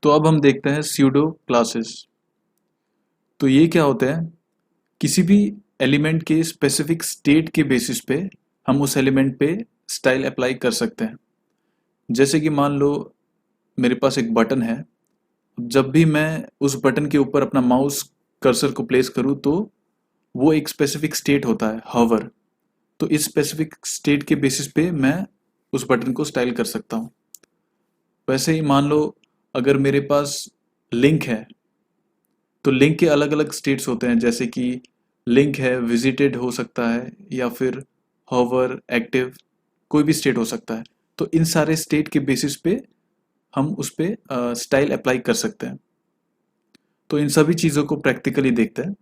तो अब हम देखते हैं स्यूडो क्लासेस। तो ये क्या होता है, किसी भी एलिमेंट के स्पेसिफिक स्टेट के बेसिस पे हम उस एलिमेंट पे स्टाइल अप्लाई कर सकते हैं। जैसे कि मान लो मेरे पास एक बटन है, जब भी मैं उस बटन के ऊपर अपना माउस कर्सर को प्लेस करूँ तो वो एक स्पेसिफिक स्टेट होता है, हॉवर। तो इस स्पेसिफिक स्टेट के बेसिस पे मैं उस बटन को स्टाइल कर सकता हूँ। वैसे ही मान लो अगर मेरे पास लिंक है, तो लिंक के अलग अलग स्टेट्स होते हैं, जैसे कि लिंक है विजिटेड हो सकता है या फिर हॉवर, एक्टिव, कोई भी स्टेट हो सकता है। तो इन सारे स्टेट के बेसिस पे हम उस पे स्टाइल अप्लाई कर सकते हैं। तो इन सभी चीज़ों को प्रैक्टिकली देखते हैं।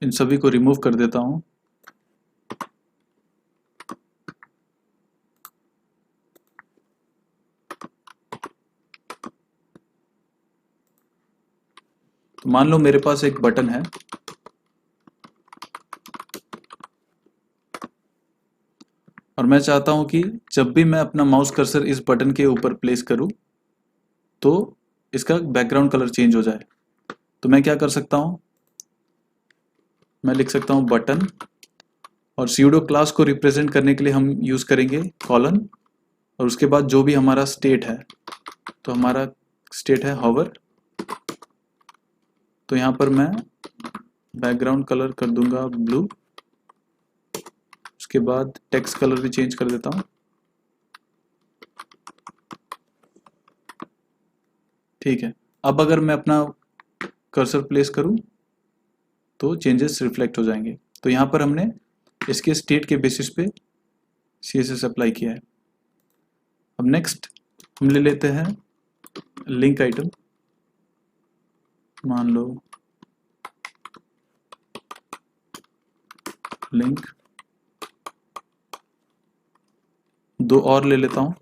इन सभी को रिमूव कर देता हूँ। तो मान लो मेरे पास एक बटन है और मैं चाहता हूं कि जब भी मैं अपना माउस कर्सर इस बटन के ऊपर प्लेस करूं तो इसका बैकग्राउंड कलर चेंज हो जाए। तो मैं क्या कर सकता हूं, मैं लिख सकता हूं बटन, और स्यूडो क्लास को रिप्रेजेंट करने के लिए हम यूज करेंगे कॉलन, और उसके बाद जो भी हमारा स्टेट है, तो हमारा स्टेट है हॉवर। तो यहां पर मैं बैकग्राउंड कलर कर दूंगा ब्लू। उसके बाद टेक्स्ट कलर भी चेंज कर देता हूं। ठीक है, अब अगर मैं अपना कर्सर प्लेस करूं तो चेंजेस रिफ्लेक्ट हो जाएंगे। तो यहाँ पर हमने इसके स्टेट के बेसिस पे CSS अप्लाई किया है। अब नेक्स्ट हम ले लेते हैं लिंक आइटम। मान लो लिंक, दो और ले लेता हूँ।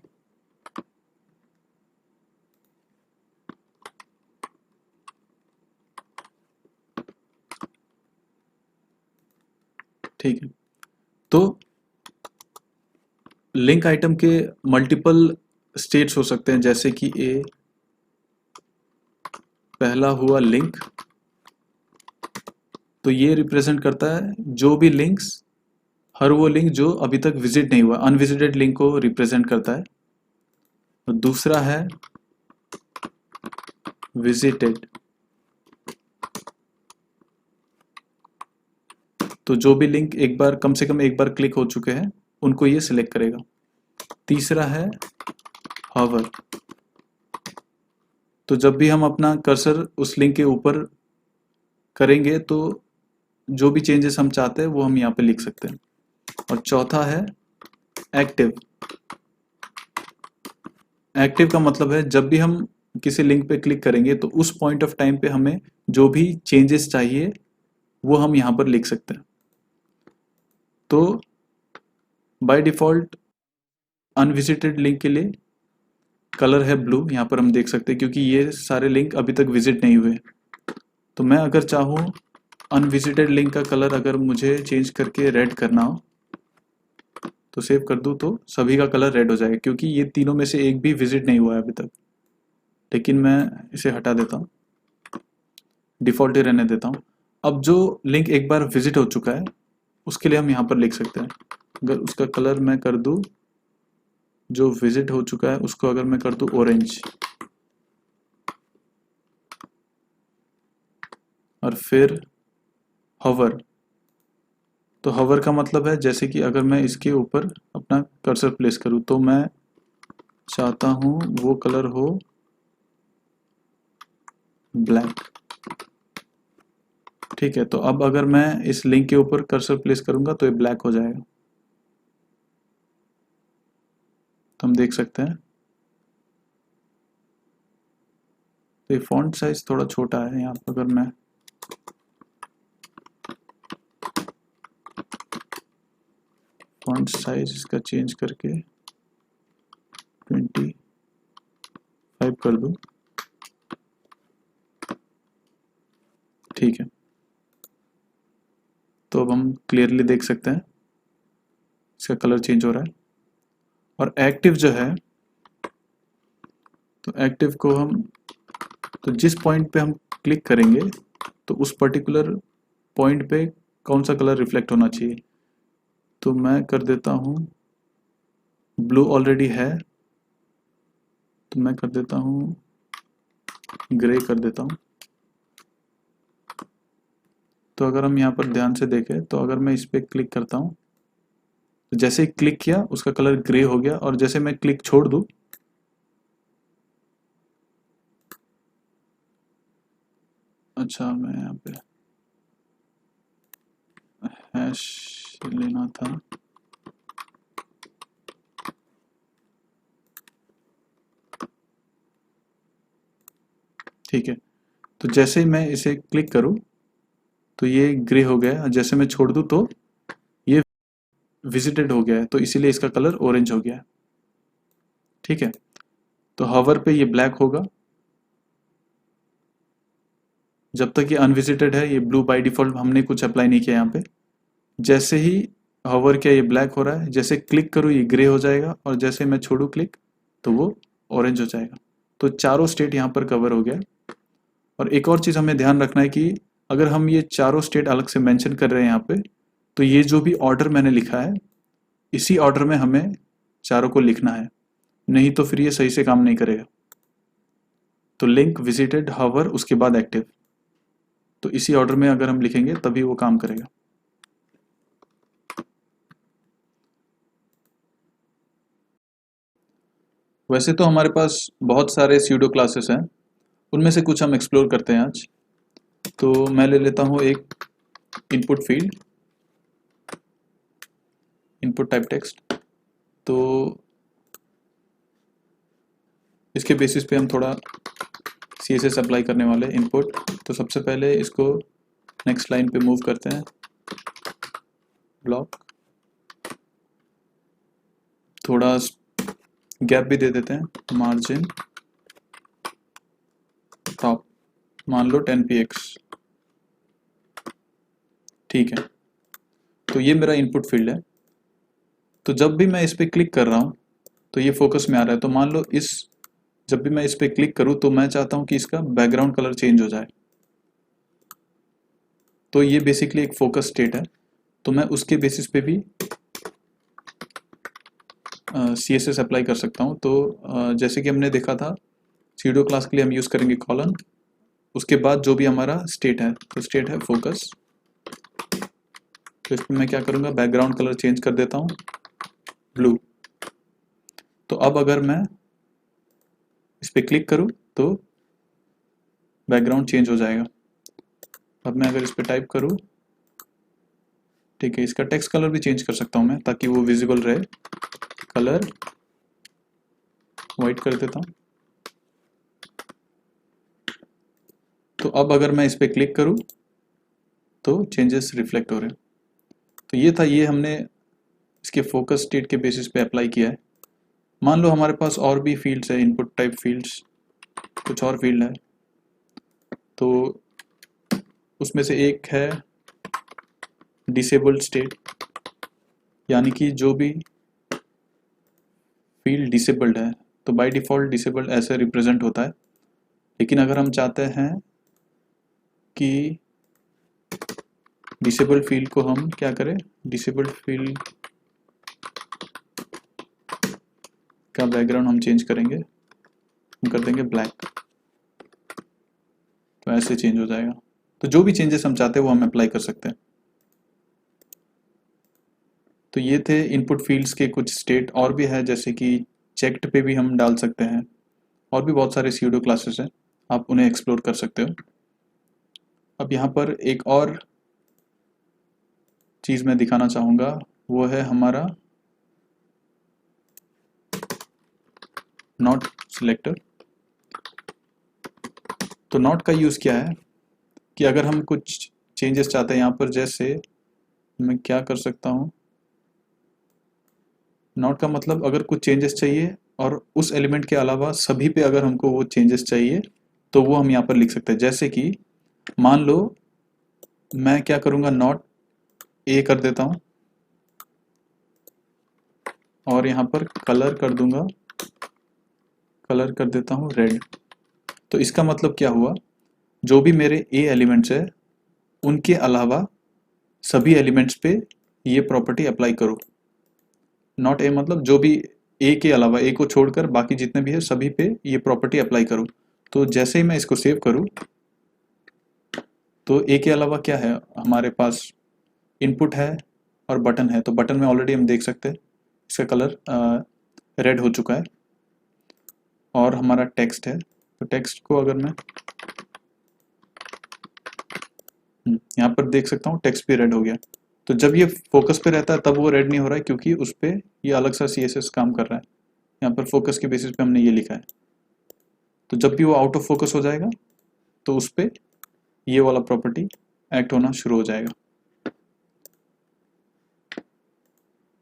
ठीक है, तो लिंक आइटम के मल्टीपल स्टेट्स हो सकते हैं, जैसे कि पहला हुआ लिंक। तो ये रिप्रेजेंट करता है जो भी लिंक्स, हर वो लिंक जो अभी तक विजिट नहीं हुआ, अनविजिटेड लिंक को रिप्रेजेंट करता है। और दूसरा है विजिटेड, तो जो भी लिंक एक बार, कम से कम एक बार क्लिक हो चुके हैं, उनको ये सिलेक्ट करेगा। तीसरा है हॉवर, तो जब भी हम अपना कर्सर उस लिंक के ऊपर करेंगे तो जो भी चेंजेस हम चाहते हैं वो हम यहाँ पे लिख सकते हैं। और चौथा है एक्टिव। एक्टिव का मतलब है जब भी हम किसी लिंक पे क्लिक करेंगे तो उस पॉइंट ऑफ टाइम पे हमें जो भी चेंजेस चाहिए वो हम यहाँ पर लिख सकते हैं। तो बाय डिफॉल्ट अनविजिटेड लिंक के लिए कलर है ब्लू, यहाँ पर हम देख सकते हैं, क्योंकि ये सारे लिंक अभी तक विजिट नहीं हुए। तो मैं अगर चाहूँ अनविजिटेड लिंक का कलर अगर मुझे चेंज करके रेड करना हो तो सेव कर दूँ तो सभी का कलर रेड हो जाएगा, क्योंकि ये तीनों में से एक भी विजिट नहीं हुआ है अभी तक। लेकिन मैं इसे हटा देता हूँ, डिफ़ॉल्ट ही रहने देता हूँ। अब जो लिंक एक बार विजिट हो चुका है उसके लिए हम यहाँ पर लिख सकते हैं। अगर उसका कलर मैं कर दूँ, जो विजिट हो चुका है उसको अगर मैं कर दूँ ऑरेंज, और फिर हॉवर। तो हॉवर का मतलब है जैसे कि अगर मैं इसके ऊपर अपना कर्सर प्लेस करूँ तो मैं चाहता हूँ वो कलर हो ब्लैक। ठीक है, तो अब अगर मैं इस लिंक के ऊपर कर्सर प्लेस करूंगा तो ये ब्लैक हो जाएगा। तो हम देख सकते हैं। तो ये फॉन्ट साइज थोड़ा छोटा है, यहाँ पर अगर मैं फॉन्ट साइज इसका चेंज करके 25 कर दूं, ठीक है। तो अब हम क्लियरली देख सकते हैं इसका कलर चेंज हो रहा है। और एक्टिव जो है, तो एक्टिव को हम, तो जिस पॉइंट पे हम क्लिक करेंगे तो उस पर्टिकुलर पॉइंट पे कौन सा कलर रिफ्लेक्ट होना चाहिए। तो मैं कर देता हूँ, ब्लू ऑलरेडी है तो मैं कर देता हूँ ग्रे कर देता हूँ। तो अगर हम यहाँ पर ध्यान से देखें तो अगर मैं इस पर क्लिक करता हूँ तो जैसे ही क्लिक किया उसका कलर ग्रे हो गया, और जैसे मैं क्लिक छोड़ दूँ, अच्छा मैं यहाँ पे हैश लेना था, ठीक है। तो जैसे ही मैं इसे क्लिक करूँ तो ये ग्रे हो गया, और जैसे मैं छोड़ दूँ तो ये विजिटेड हो गया है, तो इसीलिए इसका कलर ऑरेंज हो गया है, ठीक है। तो हवर पे ये ब्लैक होगा, जब तक ये अनविजिटेड है ये ब्लू बाय डिफॉल्ट, हमने कुछ अप्लाई नहीं किया यहाँ पे। जैसे ही हवर किया ये ब्लैक हो रहा है, जैसे क्लिक करूँ ये ग्रे हो जाएगा, और जैसे मैं छोड़ू क्लिक तो वो ऑरेंज हो जाएगा। तो चारों स्टेट यहाँ पर कवर हो गया। और एक और चीज़ हमें ध्यान रखना है कि अगर हम ये चारों स्टेट अलग से मेंशन कर रहे हैं यहाँ पे, तो ये जो भी ऑर्डर मैंने लिखा है इसी ऑर्डर में हमें चारों को लिखना है, नहीं तो फिर ये सही से काम नहीं करेगा। तो लिंक, विजिटेड, हवर, उसके बाद एक्टिव, तो इसी ऑर्डर में अगर हम लिखेंगे तभी वो काम करेगा। वैसे तो हमारे पास बहुत सारे स्यूडो क्लासेस हैं, उनमें से कुछ हम एक्सप्लोर करते हैं आज। तो मैं ले लेता हूँ एक input field, input type text. तो इसके बेसिस पे हम थोड़ा CSS अप्लाई करने वाले इनपुट। तो सबसे पहले इसको नेक्स्ट लाइन पे मूव करते हैं, ब्लॉक, थोड़ा गैप भी दे देते हैं, मार्जिन टॉप मान लो 10 px, ठीक है। तो ये मेरा इनपुट फील्ड है। तो जब भी मैं इस पर क्लिक कर रहा हूँ तो ये फोकस में आ रहा है। तो मान लो जब भी मैं इस पर क्लिक करूँ तो मैं चाहता हूँ कि इसका बैकग्राउंड कलर चेंज हो जाए। तो ये बेसिकली एक फोकस स्टेट है, तो मैं उसके बेसिस पे भी CSS अप्लाई कर सकता हूँ। तो जैसे कि हमने देखा था स्यूडो क्लास के लिए हम यूज़ करेंगे कॉलन, उसके बाद जो भी हमारा स्टेट है, तो स्टेट है फोकस। तो इसमें मैं क्या करूँगा, बैकग्राउंड कलर चेंज कर देता हूँ ब्लू। तो अब अगर मैं इस पर क्लिक करूँ तो बैकग्राउंड चेंज हो जाएगा। अब मैं अगर इस पर टाइप करूँ, ठीक है, इसका टेक्स्ट कलर भी चेंज कर सकता हूँ मैं ताकि वो विजिबल रहे। कलर वाइट कर देता हूँ। तो अब अगर मैं इस पर क्लिक करूँ तो चेंजेस रिफ्लेक्ट हो रहे हैं। तो ये था, ये हमने इसके फोकस स्टेट के बेसिस पे अप्लाई किया है। मान लो हमारे पास और भी फील्ड्स है, इनपुट टाइप फील्ड्स, कुछ और फील्ड है। तो उसमें से एक है डिसेबल्ड स्टेट, यानी कि जो भी फील्ड डिसेबल्ड है तो बाय डिफ़ॉल्ट डिसेबल्ड ऐसे रिप्रेजेंट होता है। लेकिन अगर हम चाहते हैं कि डिसेबल्ड फील्ड को हम क्या करें, डिसेबल्ड फील्ड का बैकग्राउंड हम चेंज करेंगे, हम कर देंगे ब्लैक, तो ऐसे चेंज हो जाएगा। तो जो भी चेंजेस हम चाहते हैं वो हम अप्लाई कर सकते हैं। तो ये थे इनपुट फील्ड्स के कुछ स्टेट, और भी है जैसे कि चेक्ड पे भी हम डाल सकते हैं, और भी बहुत सारे स्यूडो क्लासेस हैं, आप उन्हें एक्सप्लोर कर सकते हो। अब यहाँ पर एक और चीज़ मैं दिखाना चाहूँगा, वो है हमारा नॉट सिलेक्टर। तो नॉट का यूज़ क्या है कि अगर हम कुछ चेंजेस चाहते हैं यहाँ पर, जैसे मैं क्या कर सकता हूँ, नॉट का मतलब अगर कुछ चेंजेस चाहिए और उस एलिमेंट के अलावा सभी पे अगर हमको वो चेंजेस चाहिए तो वो हम यहाँ पर लिख सकते हैं। जैसे कि मान लो मैं क्या करूँगा, नॉट ए कर देता हूँ और यहाँ पर कलर कर दूंगा कलर कर देता हूँ रेड। तो इसका मतलब क्या हुआ, जो भी मेरे ए एलिमेंट्स है उनके अलावा सभी एलिमेंट्स पे ये प्रॉपर्टी अप्लाई करो। नॉट ए मतलब जो भी ए के अलावा, ए को छोड़कर बाकी जितने भी है सभी पे ये प्रॉपर्टी अप्लाई करो। तो जैसे ही मैं इसको सेव करूँ तो ए के अलावा क्या है हमारे पास, इनपुट है और बटन है। तो बटन में ऑलरेडी हम देख सकते हैं इसका कलर रेड हो चुका है। और हमारा टेक्स्ट है, तो टेक्स्ट को अगर मैं यहाँ पर देख सकता हूँ टेक्स्ट भी रेड हो गया। तो जब ये फोकस पे रहता है तब वो रेड नहीं हो रहा है, क्योंकि उस पर ये अलग सा CSS काम कर रहा है। यहाँ पर फोकस के बेसिस पे हमने ये लिखा है। तो जब भी वो आउट ऑफ फोकस हो जाएगा तो उस पर ये वाला प्रॉपर्टी एक्ट होना शुरू हो जाएगा।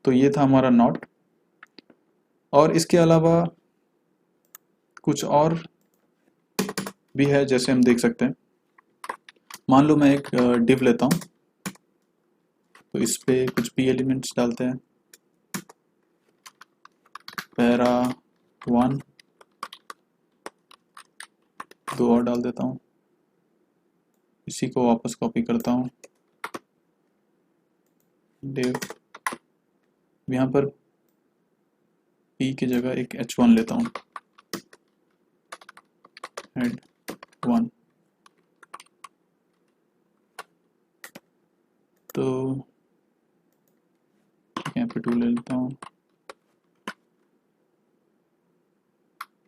तो ये था हमारा नॉट। और इसके अलावा कुछ और भी है, जैसे हम देख सकते हैं। मान लो मैं एक डिव लेता हूँ, तो इस पे कुछ भी एलिमेंट्स डालते हैं, para1, 2 और डाल देता हूँ, इसी को वापस कॉपी करता हूँ, डिव, यहाँ पर p की जगह एक h1 लेता हूँ, head1। तो यहाँ पे 2 ले लेता हूँ,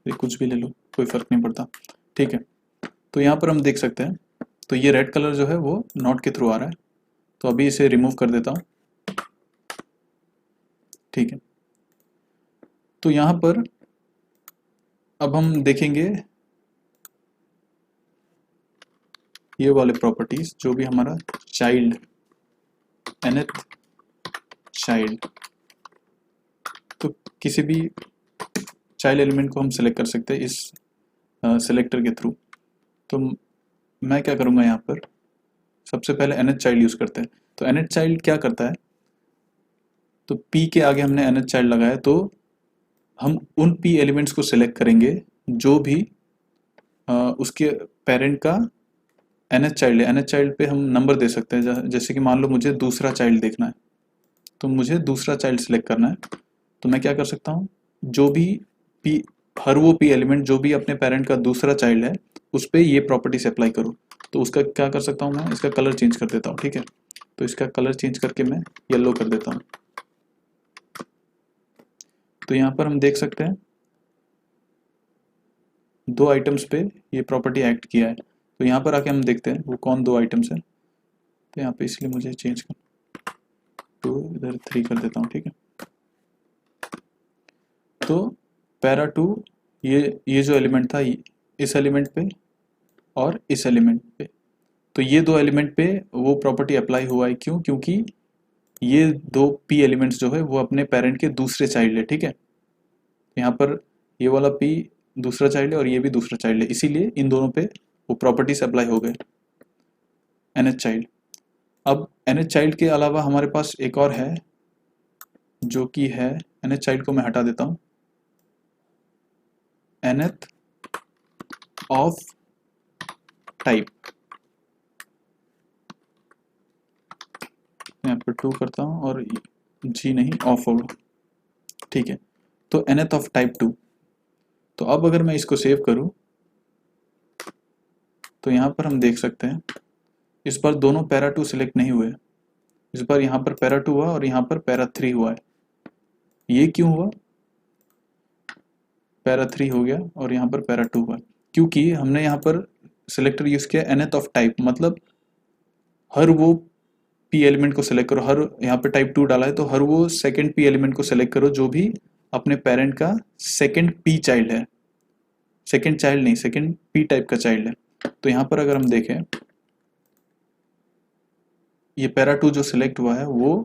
ये कुछ भी ले लो कोई फर्क नहीं पड़ता, ठीक है। तो यहाँ पर हम देख सकते हैं, तो ये रेड कलर जो है वो नॉट के थ्रू आ रहा है। तो अभी इसे रिमूव कर देता हूँ, ठीक है। तो यहाँ पर अब हम देखेंगे ये वाले प्रॉपर्टीज, जो भी हमारा चाइल्ड, nth चाइल्ड, तो किसी भी चाइल्ड एलिमेंट को हम सेलेक्ट कर सकते हैं इस सेलेक्टर के थ्रू। तो मैं क्या करूँगा, यहाँ पर सबसे पहले nth चाइल्ड यूज़ करते हैं। तो nth चाइल्ड क्या करता है, तो p के आगे हमने nth चाइल्ड लगाया, तो हम उन p एलिमेंट्स को सेलेक्ट करेंगे जो भी उसके पेरेंट का nth चाइल्ड है। nth चाइल्ड पे हम नंबर दे सकते हैं, जैसे कि मान लो मुझे दूसरा चाइल्ड देखना है, तो मुझे दूसरा चाइल्ड सेलेक्ट करना है। तो मैं क्या कर सकता हूँ, जो भी p, हर वो p एलिमेंट जो भी अपने पेरेंट का दूसरा चाइल्ड है उस पर ये प्रॉपर्टीज अप्लाई करो। तो उसका क्या कर सकता हूँ, मैं इसका कलर चेंज कर देता हूँ, ठीक है। तो इसका कलर चेंज करके मैं येलो कर देता हूँ। तो यहाँ पर हम देख सकते हैं 2 आइटम्स पे ये प्रॉपर्टी एक्ट किया है। तो यहाँ पर आके हम देखते हैं वो कौन 2 आइटम्स हैं। तो यहाँ पे इसलिए मुझे चेंज कर, तो इधर 3 कर देता हूँ, ठीक है। तो para2 ये जो एलिमेंट था इस एलिमेंट पे और इस एलिमेंट पे, तो ये 2 एलिमेंट पे वो प्रॉपर्टी अप्लाई हुआ है। क्यों? क्योंकि ये 2 p एलिमेंट्स जो है वो अपने पेरेंट के दूसरे चाइल्ड है, ठीक है। यहाँ पर ये वाला p दूसरा चाइल्ड है और ये भी दूसरा चाइल्ड है, इसीलिए इन दोनों पे वो प्रॉपर्टीज अप्लाई हो गए, nth चाइल्ड। अब nth चाइल्ड के अलावा हमारे पास एक और है, जो कि है nth चाइल्ड को मैं हटा देता हूँ, nth ऑफ टाइप। यहाँ पर 2 करता हूँ और g नहीं ऑफ होगा, ठीक है। तो nth ऑफ टाइप 2। तो अब अगर मैं इसको सेव करूँ तो यहाँ पर हम देख सकते हैं इस बार दोनों para2 सिलेक्ट नहीं हुए। इस बार यहाँ पर para2 हुआ और यहाँ पर para3 हुआ है। ये क्यों हुआ? para3 हो गया और यहाँ पर para2 हुआ, क्योंकि हमने यहाँ पर सिलेक्टर यूज किया nth ऑफ टाइप, मतलब हर वो p एलिमेंट को सिलेक्ट करो। हर यहाँ पे टाइप 2 डाला है तो हर वो सेकंड p एलिमेंट को सिलेक्ट करो जो भी अपने पेरेंट का सेकंड p चाइल्ड है, सेकंड चाइल्ड नहीं, सेकंड p टाइप का चाइल्ड है। तो यहाँ पर अगर हम देखें, ये para2 जो सिलेक्ट हुआ है वो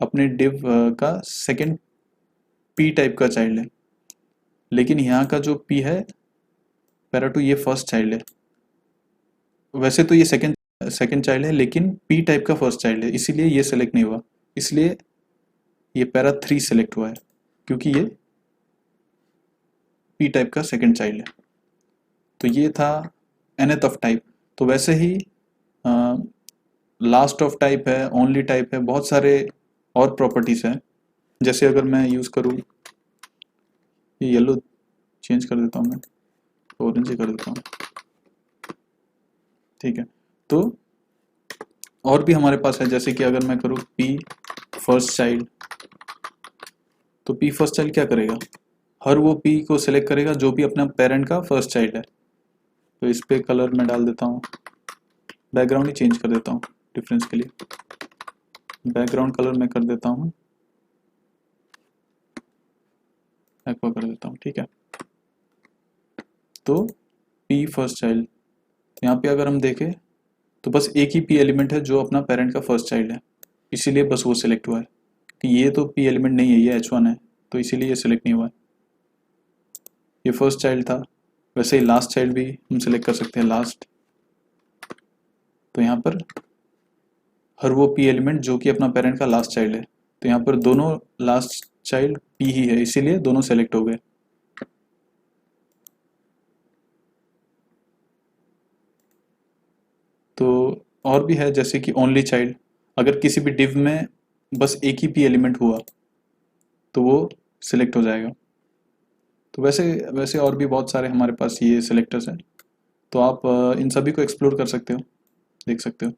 अपने div का सेकंड p टाइप का चाइल्ड है, लेकिन यहाँ का जो p है para2 ये फर्स्ट चाइल्ड है। वैसे तो ये सेकंड चाइल्ड है, लेकिन p टाइप का फर्स्ट चाइल्ड है, इसीलिए ये सेलेक्ट नहीं हुआ। इसलिए ये para3 सेलेक्ट हुआ है, क्योंकि ये पी टाइप का सेकंड चाइल्ड है। तो ये था nth ऑफ टाइप। तो वैसे ही लास्ट ऑफ टाइप है, ओनली टाइप है, बहुत सारे और प्रॉपर्टीज हैं। जैसे अगर मैं यूज़ करूँ, ये येलो चेंज कर देता हूँ, मैं ऑरेंज ही कर देता हूँ, ठीक है। तो और भी हमारे पास है, जैसे कि अगर मैं करूँ पी फर्स्ट चाइल्ड, तो पी फर्स्ट चाइल्ड क्या करेगा, हर वो पी को सिलेक्ट करेगा जो भी अपना पेरेंट का फर्स्ट चाइल्ड है। तो इस पे कलर मैं डाल देता हूँ, बैकग्राउंड ही चेंज कर देता हूँ डिफरेंस के लिए, बैकग्राउंड कलर मैं कर देता हूँ एक्वा कर देता हूँ, ठीक है। तो पी फर्स्ट चाइल्ड, यहाँ पे अगर हम देखें तो बस एक ही पी एलिमेंट है जो अपना पेरेंट का फर्स्ट चाइल्ड है, इसीलिए बस वो सिलेक्ट हुआ है। कि ये तो पी एलिमेंट नहीं है, ये H1 है, तो इसीलिए ये सिलेक्ट नहीं हुआ है। ये फर्स्ट चाइल्ड था, वैसे ही लास्ट चाइल्ड भी हम सिलेक्ट कर सकते हैं, लास्ट। तो यहाँ पर हर वो पी एलिमेंट जो कि अपना पेरेंट का लास्ट चाइल्ड है, तो यहाँ पर दोनों लास्ट चाइल्ड पी ही है, इसीलिए दोनों सेलेक्ट हो गए। तो और भी है, जैसे कि ओनली चाइल्ड, अगर किसी भी डिव में बस एक ही पी एलिमेंट हुआ तो वो सिलेक्ट हो जाएगा। तो वैसे वैसे और भी बहुत सारे हमारे पास ये सिलेक्टर्स हैं, तो आप इन सभी को एक्सप्लोर कर सकते हो, देख सकते हो।